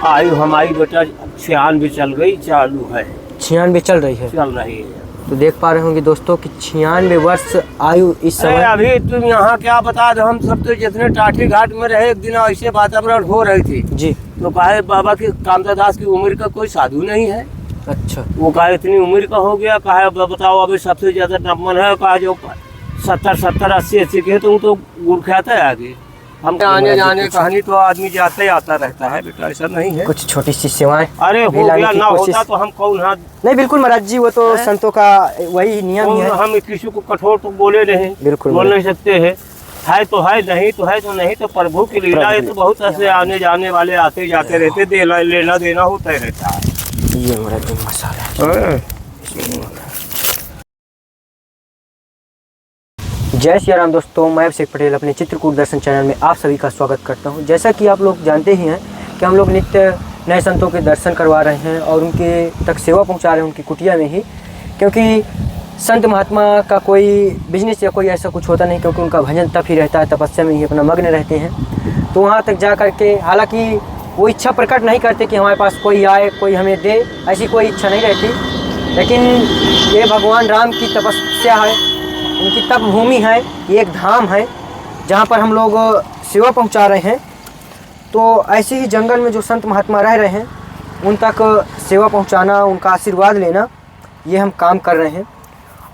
आयु हमारी बेटा 96 चल गई, चालू है। 96 चल रही है। चल रही है। तो देख पा रहे होंगे दोस्तों कि 96 वर्ष आयु इस समय। अभी तुम यहाँ क्या बता दो, हम सब तो जितने टाटी घाट में रहे, एक दिन ऐसे वातावरण हो रही थी जी। तो कहे बाबा की कामदास की उम्र का कोई साधु नहीं है। अच्छा। वो कहे इतनी उम्र का हो गया, कहे बताओ अभी सबसे ज्यादा नंबर है, कहा जो 70 80 के, तो गुड़ खाता है आगे। हम आने जाने कहानी तो आदमी जाते आता रहता है बेटा, ऐसा नहीं है। कुछ छोटी सी सेवाएं अरे हो गया ना, होता तो हम कौन हाथ नहीं। बिल्कुल महाराज जी, वो तो संतों का वही नियम ही है। हम किसी को कठोर तो बोले नहीं, बिल्कुल बोल नहीं सकते है तो है, नहीं तो है तो नहीं। तो प्रभु की लीला है, तो बहुत ऐसे आने जाने वाले आते जाते रहते, लेना देना होता ही रहता है। ये महाराज जी मसाला। जय श्री राम दोस्तों, मैं अभिषेक पटेल अपने चित्रकूट दर्शन चैनल में आप सभी का स्वागत करता हूं। जैसा कि आप लोग जानते ही हैं कि हम लोग नित्य नए संतों के दर्शन करवा रहे हैं और उनके तक सेवा पहुंचा रहे हैं, उनकी कुटिया में ही। क्योंकि संत महात्मा का कोई बिजनेस या कोई ऐसा कुछ होता नहीं, क्योंकि उनका भजन तप ही रहता है, तपस्या में ही अपना मग्न रहते हैं। तो वहाँ तक जा करके, हालांकि वो इच्छा प्रकट नहीं करते कि हमारे पास कोई आए, कोई हमें दे, ऐसी कोई इच्छा नहीं रहती। लेकिन ये भगवान राम की तपस्या है, उनकी तप भूमि है, ये एक धाम है जहाँ पर हम लोग सेवा पहुँचा रहे हैं। तो ऐसे ही जंगल में जो संत महात्मा रह रहे हैं, उन तक सेवा पहुँचाना, उनका आशीर्वाद लेना, ये हम काम कर रहे हैं।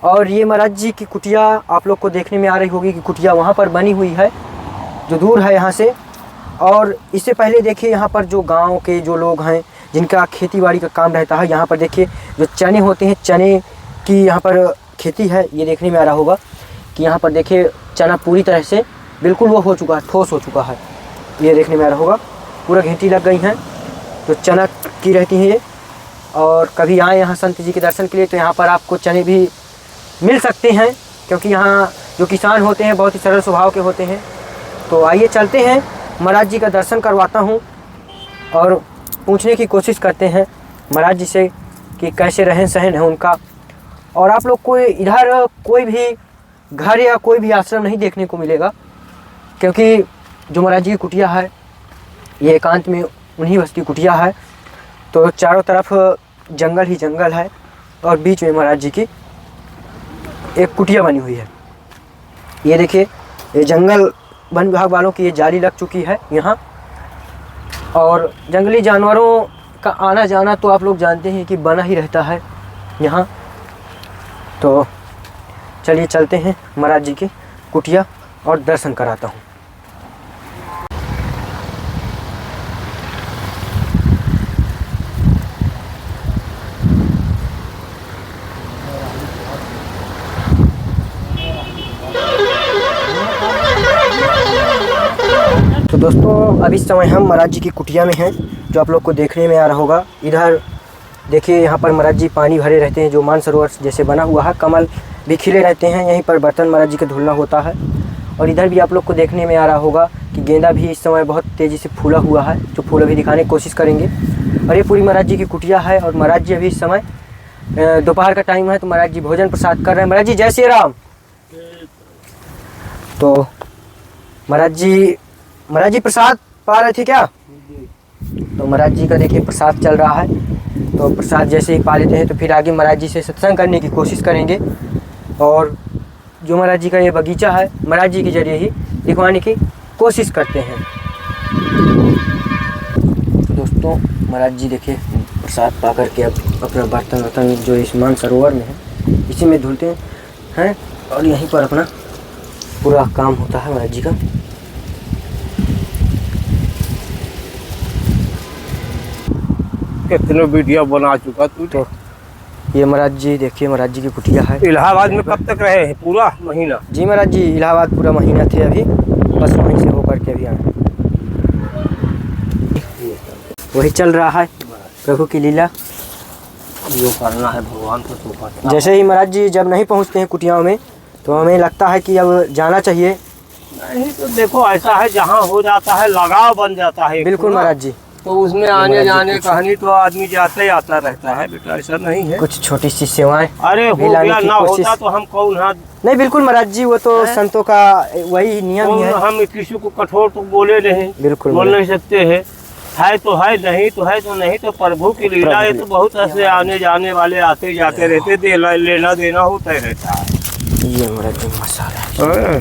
और ये महाराज जी की कुटिया आप लोग को देखने में आ रही होगी कि कुटिया वहाँ पर बनी हुई है, जो दूर है यहाँ से। और इससे पहले देखिए यहाँ पर जो गांव के जो लोग हैं, जिनका खेती बाड़ी का काम रहता है, यहाँ पर देखिए जो चने होते हैं, चने की यहाँ पर खेती है। ये देखने में आ रहा होगा कि यहाँ पर देखिए चना पूरी तरह से बिल्कुल वो हो चुका है, ठोस हो चुका है। ये देखने में आ रहा होगा, पूरा घेंटी लग गई हैं जो चना की रहती हैं ये। और कभी आए यहाँ संत जी के दर्शन के लिए तो यहाँ पर आपको चने भी मिल सकते हैं, क्योंकि यहाँ जो किसान होते हैं बहुत ही सरल स्वभाव के होते हैं। तो आइए चलते हैं, महाराज जी का दर्शन करवाता हूँ और पूछने की कोशिश करते हैं महाराज जी से कि कैसे रहन सहन है उनका। और आप लोग को इधर कोई भी घर या कोई भी आश्रम नहीं देखने को मिलेगा, क्योंकि जो महाराज जी की कुटिया है ये एकांत में उन्हीं बस की कुटिया है। तो चारों तरफ जंगल ही जंगल है और बीच में महाराज जी की एक कुटिया बनी हुई है। ये देखिए, ये जंगल वन विभाग वालों की ये जाली लग चुकी है यहाँ। और जंगली जानवरों का आना जाना तो आप लोग जानते हैं कि बना ही रहता है यहाँ। तो चलिए चलते हैं महाराज जी की कुटिया और दर्शन कराता हूँ। तो दोस्तों अभी समय हम महाराज जी की कुटिया में हैं, जो आप लोग को देखने में आ रहा होगा। इधर देखिए यहाँ पर महाराज जी पानी भरे रहते हैं, जो मानसरोवर जैसे बना हुआ है, कमल भी खिले रहते हैं। यहीं पर बर्तन महाराज जी का धुलना होता है। और इधर भी आप लोग को देखने में आ रहा होगा कि गेंदा भी इस समय बहुत तेज़ी से फूला हुआ है, जो फूल अभी दिखाने की कोशिश करेंगे। और ये पूरी महाराज जी की कुटिया है। और महाराज जी अभी इस समय दोपहर का टाइम है, तो महाराज जी भोजन प्रसाद कर रहे हैं। महाराज जी जय श्री राम। तो महाराज जी प्रसाद पा रहे थे क्या? तो महाराज जी का देखिए प्रसाद चल रहा है। तो प्रसाद जैसे ही पा लेते हैं तो फिर आगे महाराज जी से सत्संग करने की कोशिश करेंगे। और जो महाराज जी का ये बगीचा है, महाराज जी के जरिए ही दिखवाने की कोशिश करते हैं। दोस्तों महाराज जी देखिए प्रसाद पा करके अब अपना बर्तन जो इस मानसरोवर में है, इसी में धुलते हैं और यहीं पर अपना पूरा काम होता है महाराज जी का। कितने वीडियो बना चुका तू। तो ये महाराज जी देखिए, महाराज जी की कुटिया है। इलाहाबाद में कब तक रहे हैं? पूरा महीना? जी महाराज जी इलाहाबाद पूरा महीना थे, अभी बस वहीं से होकर के अभी आए। वही चल रहा है प्रभु की लीला, जो करना है भगवान को तो करना। जैसे ही महाराज जी जब नहीं पहुंचते हैं कुटियाओं में तो हमें लगता है कि अब जाना चाहिए। नहीं तो देखो ऐसा है, जहाँ हो जाता है लगाव बन जाता है। बिल्कुल महाराज जी, तो उसमें आने जाने कहानी तो आदमी जाते ही आता रहता है बेटा, ऐसा नहीं है। कुछ छोटी सी सेवाएं अरे हो गया ना, होता तो हम कौन हाथ नहीं। बिल्कुल महाराज जी, वो तो संतों का वही नियम ही है। हम किसी को कठोर तो बोले नहीं, बिल्कुल बोल नहीं सकते है है तो है, नहीं तो है तो नहीं, तो प्रभु की लीला है। तो बहुत ऐसे आने जाने वाले आते जाते रहते, लेना देना होता ही रहता है। ये महाराज जी मसाला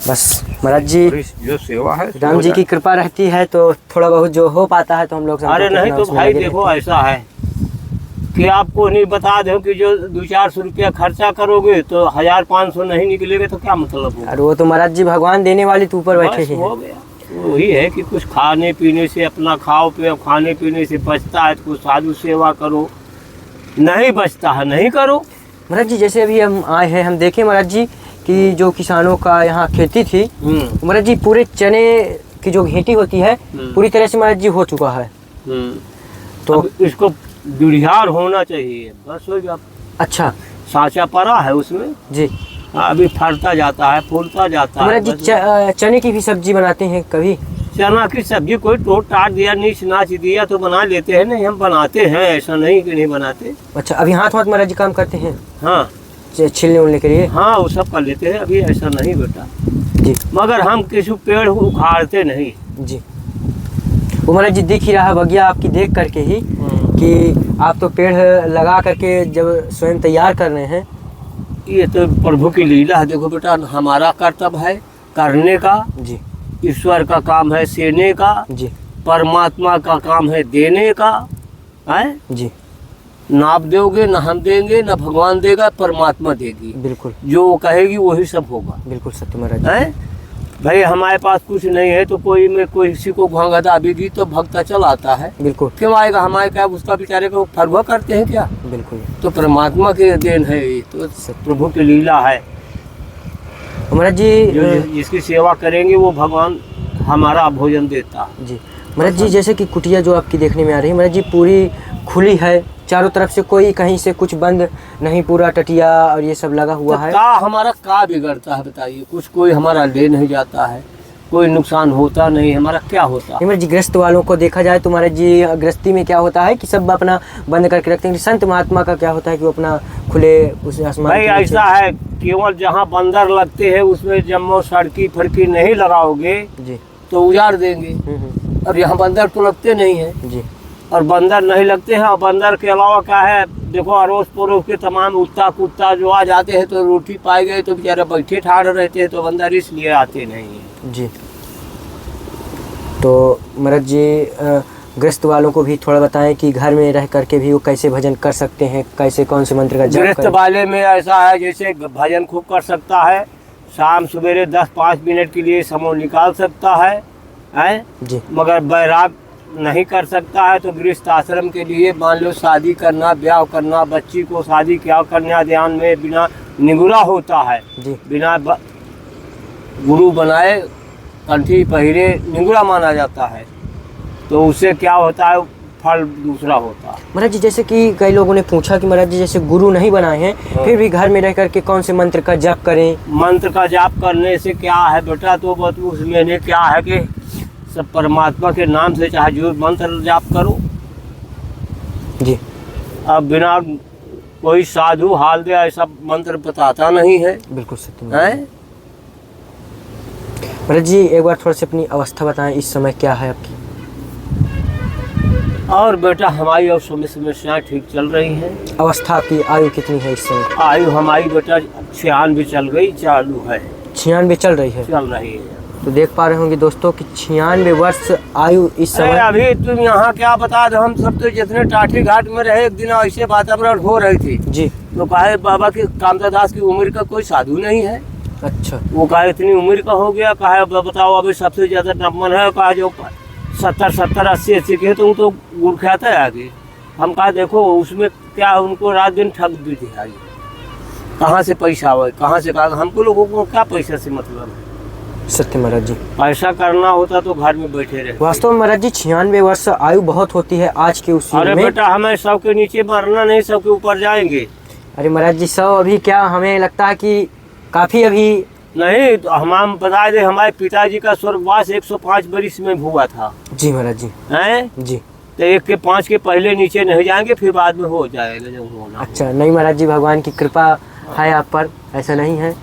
बस महाराज जी, जो सेवा है राम जी की कृपा रहती है तो थोड़ा बहुत जो हो पाता है तो हम लोग। अरे नहीं तो भाई देखो ऐसा है कि आपको नहीं बता दो कि जो 200-400 रुपया खर्चा करोगे तो 1000-500 नहीं निकलेगा तो क्या मतलब होगा। अरे वो तो महाराज जी भगवान देने वाले तो ऊपर बैठे ही हो गया। वही है कि कुछ खाने पीने से अपना खाओ पियो, खाने पीने से बचता है तो कुछ साधु सेवा करो, नहीं बचता है नहीं करो। महाराज जी जैसे अभी हम आए हैं, हम देखे महाराज जी कि जो किसानों का यहाँ खेती थी महाराज जी, पूरे चने की जो घेटी होती है पूरी तरह से महाराज जी हो चुका है। तो इसको जुड़ियार होना चाहिए, बस हो गया। अच्छा, सांचा पड़ा है उसमें जी, अभी फलता जाता है, फूलता जाता है। महाराज जी चने की भी सब्जी बनाते हैं कभी? चना की सब्जी कोई टोट टाट दिया, नीच नाच दिया तो बना लेते हैं। नहीं हम बनाते हैं, ऐसा नहीं कि नहीं बनाते। अच्छा, अभी हाथ महाराज जी काम करते हैं? हाँ, छिलने उलने के लिए? हाँ वो सब कर लेते हैं, अभी ऐसा नहीं बेटा जी। मगर हम किसी पेड़ को उखाड़ते नहीं जी। वो महाराज जी दिख ही रहा बगिया आपकी देख करके ही कि आप तो पेड़ लगा करके जब स्वयं तैयार कर रहे हैं। ये तो प्रभु की लीला है। देखो बेटा, हमारा कर्तव्य है करने का जी, ईश्वर का काम है सेने का जी, परमात्मा का काम है देने का है जी। ना आप दोगे ना हम देंगे, ना भगवान देगा, परमात्मा देगी। बिल्कुल, जो वो कहेगी वही सब होगा। बिल्कुल सत्य महाराज जी। है भाई, हमारे पास कुछ नहीं है तो कोई में कोई किसी को भांगा भी तो भक्ता चल आता है। बिल्कुल, क्यों आएगा हमारे क्या उसका बेचारे को फरवा करते हैं क्या? बिल्कुल। तो परमात्मा के देन है, ये तो प्रभु की लीला है। महाराज जी जिसकी सेवा करेंगे वो भगवान हमारा भोजन देता है। जी। महाराज जी जैसे कि कुटिया जो आपकी देखने में आ रही है महाराज जी, पूरी खुली है चारों तरफ से, कोई कहीं से कुछ बंद नहीं, पूरा टटिया और ये सब लगा हुआ है। का हमारा का बिगड़ता है बताइए? कुछ कोई हमारा ले नहीं जाता है, कोई नुकसान होता नहीं, हमारा क्या होता है? महाराज जी गृहस्थ वालों को देखा जाए तो महाराज जी गृहस्थी में क्या होता है कि सब अपना बंद करके रखते हैं। संत महात्मा का क्या होता है कि वो अपना खुले उस आसमान। भाई ऐसा है, केवल जहाँ बंदर लगते हैं उसमें जब सड़की फड़की नहीं लगाओगे जी तो उजाड़ देंगे। और यहाँ बंदर तो लगते नहीं है जी, और बंदर नहीं लगते हैं। और बंदर के अलावा क्या है, देखो अड़ोस पड़ोस के तमाम उत्ता कुत्ता जो आ जाते हैं तो रोटी पाए गए तो बेचारे बैठे ठाड़ रहते हैं, तो बंदर इसलिए आते नहीं है जी। तो महाराज जी गृहस्थ वालों को भी थोड़ा बताएं कि घर में रह करके भी वो कैसे भजन कर सकते हैं, कैसे कौन से मंत्र का जाप गृहस्थ करें? वाले में ऐसा है जैसे भजन खूब कर सकता है, शाम सवेरे 10-5 मिनट के लिए समय निकाल सकता है जी, मगर बैराग नहीं कर सकता है। तो गृहस्थ आश्रम के लिए मान लो शादी करना, ब्याह करना, बच्ची को शादी क्या करना, ध्यान में बिना निगुरा होता है जी, बिना गुरु बनाए कंठी पहिरे निगुरा माना जाता है। तो उससे क्या होता है, फल दूसरा होता है। महाराज जी जैसे कि कई लोगों ने पूछा कि महाराज जी जैसे गुरु नहीं बनाए हैं फिर भी घर में रह करके कौन से मंत्र का जाप करें? मंत्र का जाप करने से क्या है बेटा, तो बस उसमें क्या है कि सब परमात्मा के नाम से चाहे जो मंत्र जाप करो जी। अब बिना कोई साधु हाल दे ऐसा मंत्र बताता नहीं है। बिल्कुल सत्य हैं? महाराज जी एक बार थोड़ा सी अपनी अवस्था बताएं, इस समय क्या है आपकी? और बेटा हमारी और समस्याएं ठीक चल रही हैं। अवस्था आपकी आयु कितनी है इस समय? आयु हमारी बेटा 96 चल गई, चालू है 96 चल रही है। चल रही है। तो देख पा रहे होंगे दोस्तों कि 96 वर्ष आयु इस अरे समय। अभी तुम यहाँ क्या बता दो, हम सब तो जितने टाठी घाट में रहे एक दिन ऐसे वातावरण हो रही थी जी, तो कहे बाबा की कामदास की उम्र का कोई साधु नहीं है। अच्छा, वो कहा इतनी उम्र का हो गया, कहा बताओ अभी सबसे ज्यादा नंबर है, कहा जो 70, 80 के तो गुड़ खाता है आगे। हम कहा देखो उसमें क्या उनको रात दिन ठग भी दिखाई, कहाँ से पैसा आवे, कहाँ से कहा, हमको लोगों को क्या पैसा से मतलब है? सत्य महाराज जी। पैसा करना होता तो घर में बैठे रहे। वास्तव में महाराज जी 96 वर्ष आयु बहुत होती है आज के उस युग अरे में। बेटा हमें सबके नीचे मरना नहीं, सबके ऊपर जाएंगे। अरे महाराज जी 100 अभी क्या, हमें लगता है कि काफी अभी नहीं तो हम बता दे, हमारे पिताजी का स्वर्गवास 105 वर्ष में हुआ था। जी महाराज जी। हैं? जी, तो 1 के 5 के पहले नीचे नहीं जाएंगे, फिर बाद में हो जाएगा जब होना। अच्छा, नहीं महाराज जी भगवान की कृपा है आप पर, ऐसा नहीं है।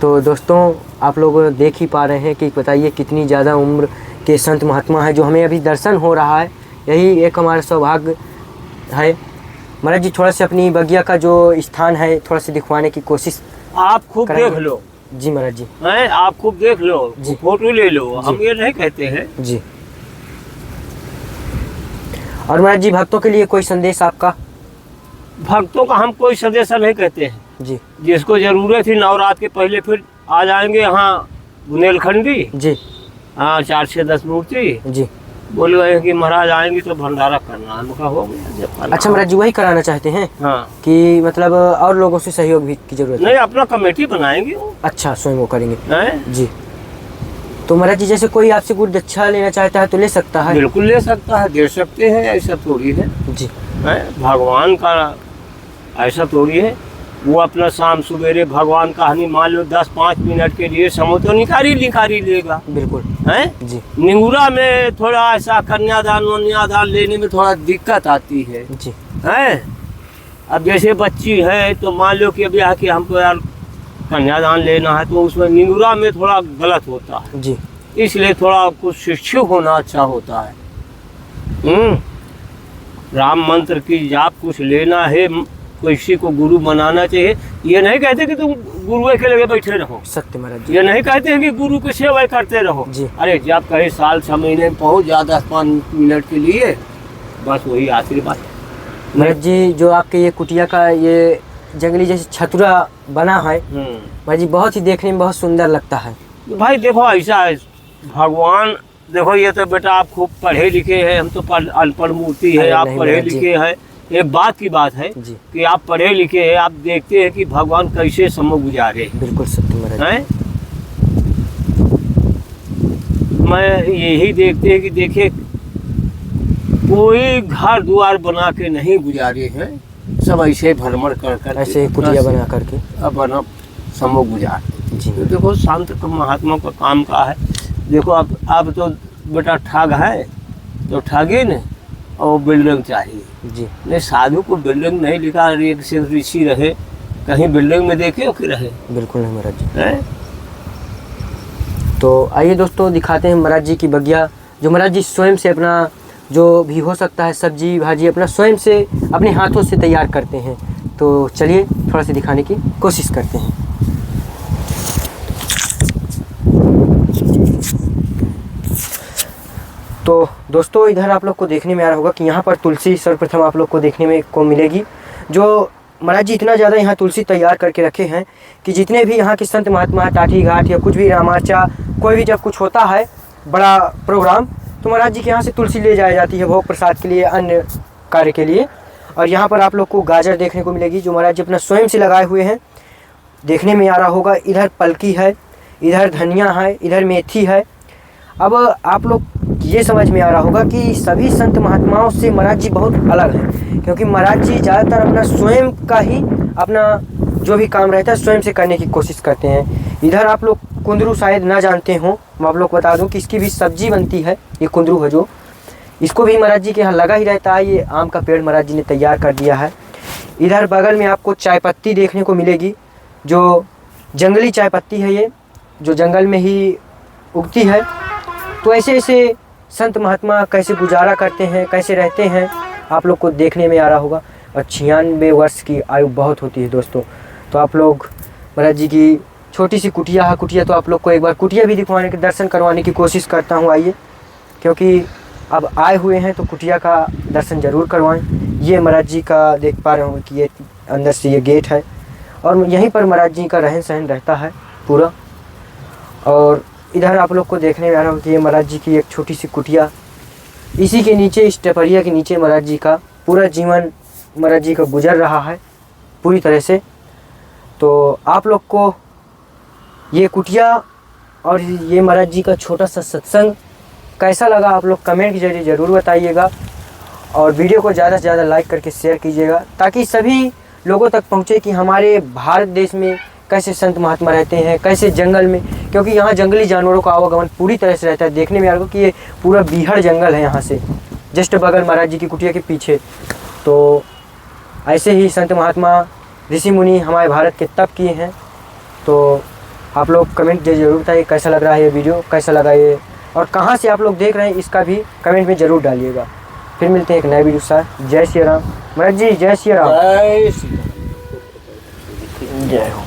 तो दोस्तों आप लोग देख ही पा रहे हैं कि बताइए कितनी ज़्यादा उम्र के संत महात्मा हैं जो हमें अभी दर्शन हो रहा है, यही एक हमारा सौभाग्य है। महाराज जी थोड़ा सा अपनी बगिया का जो स्थान है थोड़ा सा दिखवाने की कोशिश आप खूब करेंगे? देख लो जी महाराज जी। हैं, आप खूब देख लो, जी। फोटो ले लो, हम ये नहीं कहते हैं। जी। और महाराज जी भक्तों के लिए कोई संदेश आपका? भक्तों का हम कोई संदेश नहीं कहते हैं। जी जिसको जरूरत थी नवरात्र के पहले फिर आ जाएंगे यहाँ बुंदेलखंडी, जी। हाँ 4 से 10 मूर्ति जी। बोल गए कि महाराज आएंगे तो भंडारा करना, हमका हो गया जब करना। अच्छा महाराज जी वही कराना चाहते हैं हाँ, कि मतलब और लोगों से सहयोग भी की जरूरत है? नहीं अपना कमेटी बनाएंगे वो। अच्छा स्वयं वो करेंगे हैं? जी। तो महाराज जी जैसे कोई आपसे कुछ अच्छा लेना चाहता है तो ले सकता है? बिल्कुल ले सकता है, दे सकते हैं, ऐसा थोड़ी है। जी। हैं? भगवान का ऐसा थोड़ी है, वो अपना शाम सवेरे भगवान का हनी मान लो 10-5 मिनट के लिए समो तो निखारी लेगा। बिल्कुल। हैं? जी निंगूरा में थोड़ा ऐसा कन्यादान लेने में थोड़ा दिक्कत आती है। जी। हैं? अब जैसे बच्ची है तो मान लो कि ब्याह के हमको यार कन्यादान लेना है तो उसमें निंगूरा में थोड़ा गलत होता है, जी। इसलिए थोड़ा कुछ शिक्षित होना अच्छा होता है। राम मंत्र की जाप कुछ लेना है, किसी को गुरु बनाना चाहिए। ये नहीं कहते कि तुम गुरु के लगे बैठे रहो, सत्य महाराज जी। ये नहीं कहते हैं कि गुरु की सेवा करते रहो। जी। अरे जब कहीं साल 6 महीने में पहुंच जा 10-5 मिनट के लिए, बस वही आशीर्वाद। महाराज जी जो आपके ये कुटिया का ये जंगली जैसे छतुरा बना है महाराज जी बहुत ही देखने में बहुत सुंदर लगता है। भाई देखो ऐसा है, भगवान देखो ये तो बेटा आप खूब पढ़े लिखे हैं, हम तो अनपढ़ मूर्ति है, अरे आप नहीं पढ़े महाराज जी। लिखे हैं। एक बात की बात है जी। कि आप पढ़े लिखे हैं, आप देखते हैं कि भगवान कैसे समय गुजारे। बिल्कुल सत्य महाराज हैं? मैं यही देखते हैं कि देखिए कोई घर द्वार बना के नहीं गुजारे हैं, सब ऐसे भ्रमण कर ऐसे ही कुटिया बना करके अपना समय गुजारते। जी। तो देखो संत का महात्मा का काम का है। देखो अब तो बेटा ठग है तो ठगे न, और बिल्डिंग चाहिए। जी। नहीं साधु को बिल्डिंग नहीं लिखा, एक से ऋषि रहे, कहीं बिल्डिंग में देखे हो कि रहे? बिल्कुल नहीं महाराज जी। हैं? तो आइए दोस्तों दिखाते हैं महाराज जी की बगिया, जो महाराज जी स्वयं से अपना जो भी हो सकता है सब्जी भाजी अपना स्वयं से अपने हाथों से तैयार करते हैं। तो चलिए थोड़ा सा दिखाने की कोशिश करते हैं। तो दोस्तों इधर आप लोग को देखने में आ रहा होगा कि यहाँ पर तुलसी सर्वप्रथम आप लोग को देखने में को मिलेगी, जो महाराज जी इतना ज़्यादा यहाँ तुलसी तैयार करके रखे हैं कि जितने भी यहाँ के संत महात्मा टाटी घाट या कुछ भी रामाचा कोई भी जब कुछ होता है बड़ा प्रोग्राम तो महाराज जी के यहाँ से तुलसी ले जाई जाती है भोग प्रसाद के लिए, अन्य कार्य के लिए। और यहाँ पर आप लोग को गाजर देखने को मिलेगी जो महाराज जी अपना स्वयं से लगाए हुए हैं, देखने में आ रहा होगा। इधर पलकी है, इधर धनिया है, इधर मेथी है। अब आप लोग ये समझ में आ रहा होगा कि सभी संत महात्माओं से महाराज जी बहुत अलग हैं, क्योंकि महाराज जी ज़्यादातर अपना स्वयं का ही अपना जो भी काम रहता है स्वयं से करने की कोशिश करते हैं। इधर आप लोग कुंदरू शायद ना जानते हों, मैं आप लोग को बता दूं कि इसकी भी सब्जी बनती है। ये कुंदरू है जो, इसको भी महाराज जी के यहाँ लगा ही रहता है। ये आम का पेड़ महाराज जी ने तैयार कर दिया है। इधर बगल में आपको चाय पत्ती देखने को मिलेगी, जो जंगली चाय पत्ती है, ये जो जंगल में ही उगती है। तो ऐसे ऐसे संत महात्मा कैसे गुजारा करते हैं, कैसे रहते हैं, आप लोग को देखने में आ रहा होगा। और 96 वर्ष की आयु बहुत होती है दोस्तों। तो आप लोग महाराज जी की छोटी सी कुटिया है, कुटिया तो आप लोग को एक बार कुटिया भी दिखवाने के दर्शन करवाने की कोशिश करता हूँ। आइए, क्योंकि अब आए हुए हैं तो कुटिया का दर्शन ज़रूर करवाएं। ये महाराज जी का देख पा रहे होंगे कि ये अंदर से ये गेट है और यहीं पर महाराज जी का रहन सहन रहता है पूरा। और इधर आप लोग को देखने में आ रहा होगा कि ये महाराज जी की एक छोटी सी कुटिया, इसी के नीचे इस टपरिया के नीचे महाराज जी का पूरा जीवन महाराज जी का गुजर रहा है पूरी तरह से। तो आप लोग को ये कुटिया और ये महाराज जी का छोटा सा सत्संग कैसा लगा आप लोग कमेंट के जरिए ज़रूर बताइएगा। और वीडियो को ज़्यादा से ज़्यादा लाइक करके शेयर कीजिएगा ताकि सभी लोगों तक पहुँचे कि हमारे भारत देश में कैसे संत महात्मा रहते हैं, कैसे जंगल में, क्योंकि यहाँ जंगली जानवरों का आवागमन पूरी तरह से रहता है। देखने में आ रहा है कि ये पूरा बीहड़ जंगल है यहाँ से, जस्ट बगल महाराज जी की कुटिया के पीछे। तो ऐसे ही संत महात्मा ऋषि मुनि हमारे भारत के तप किए हैं। तो आप लोग कमेंट ज़रूर बताइए कैसा लग रहा है ये वीडियो, कैसा लगा ये और कहाँ से आप लोग देख रहे हैं इसका भी कमेंट में ज़रूर डालिएगा। फिर मिलते हैं एक नए वीडियो के साथ। जय श्री राम। महाराज जी जय श्री राम। जय श्री राम। जय हो।